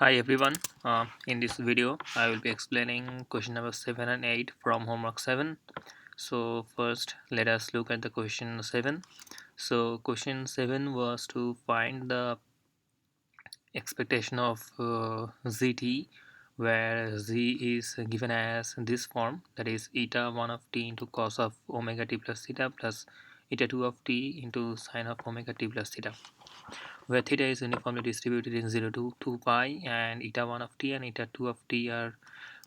Hi everyone. In this video, I will be explaining question number 7 and 8 from homework 7. So first, let us look at the question 7. So question 7 was to find the expectation of zt, where z is given as this form, that is eta 1 of t into cos of omega t plus theta plus eta 2 of t into sine of omega t plus theta, where theta is uniformly distributed in 0 to 2 pi, and eta 1 of t and eta 2 of t are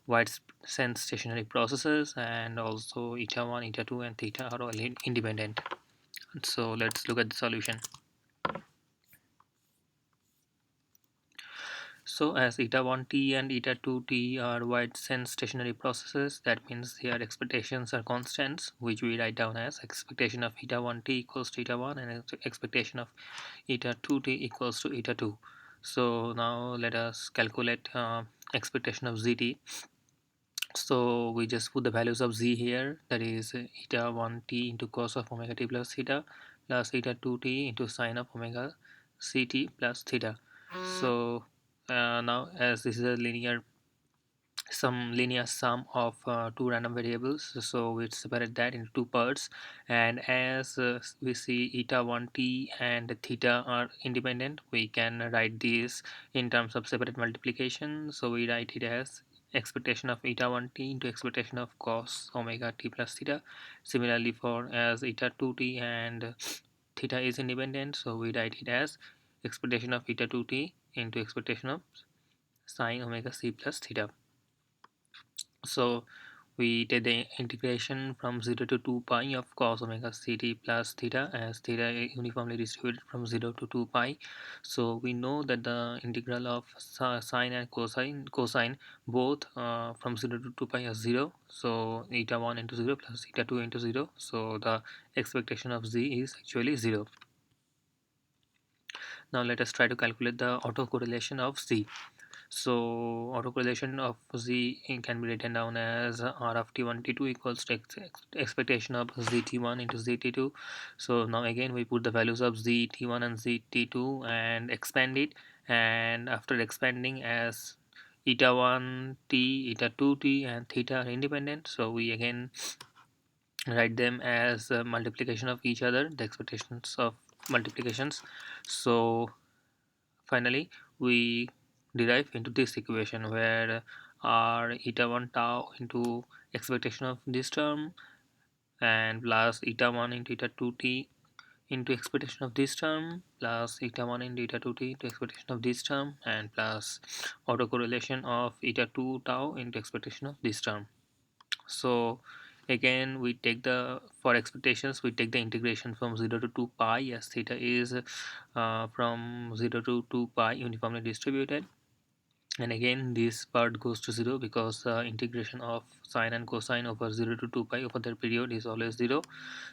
wide sense stationary processes, and also eta 1, eta 2 and theta are all independent. So let's look at the solution. So as eta 1t and eta 2t are wide sense stationary processes, that means their expectations are constants, which we write down as expectation of eta 1t equals to eta 1 and expectation of eta 2t equals to eta 2. So now let us calculate expectation of zt. So we just put the values of z here, that is eta 1t into cos of omega t plus theta plus eta 2t into sine of omega ct plus theta. So now as this is a linear sum of two random variables, so we separate that into two parts, and as we see eta 1t and theta are independent, we can write these in terms of separate multiplication. So we write it as expectation of eta 1t into expectation of cos omega t plus theta. Similarly, for as eta 2t and theta is independent, so we write it as expectation of eta 2t into expectation of sine omega c plus theta. So we take the integration from 0 to 2 pi of cos omega ct plus theta, as theta is uniformly distributed from 0 to 2 pi. So we know that the integral of sine and cosine both from 0 to 2 pi is 0. So eta 1 into 0 plus eta 2 into 0. So the expectation of z is actually 0. Now let us try to calculate the autocorrelation of z. So autocorrelation of z can be written down as r of t1 t2 equals to expectation of zt1 into zt2. So now again we put the values of zt1 and zt2 and expand it, and after expanding, as eta 1 t, eta 2 t and theta are independent, so we again write them as multiplication of each other, the expectations of multiplications. So finally we derive into this equation, where r eta 1 tau into expectation of this term and plus eta 1 into eta 2 t into expectation of this term plus eta 1 into eta 2 t into expectation of this term, and plus autocorrelation of eta 2 tau into expectation of this term. So again we take the, for expectations we take the integration from 0 to 2 pi, as theta is from 0 to 2 pi uniformly distributed, and again this part goes to 0 because integration of sine and cosine over 0 to 2 pi over the period is always 0.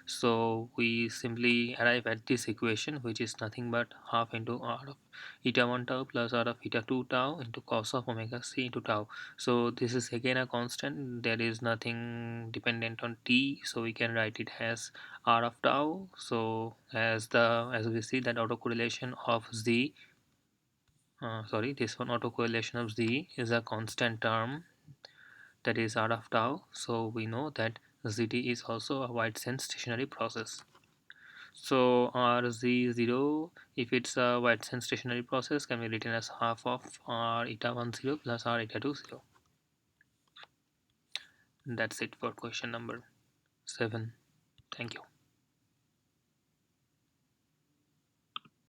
So we simply arrive at this equation, which is nothing but half into r of eta 1 tau plus r of eta 2 tau into cos of omega c into tau. So this is again a constant, there is nothing dependent on t, so we can write it as r of tau. So as we see that autocorrelation of z, this one, autocorrelation of z is a constant term, that is r of tau. So we know that zt is also a wide sense stationary process. So rz0, if it's a wide sense stationary process, can be written as half of r eta 1 0 plus r eta 2 0. That's it for question number 7. Thank you.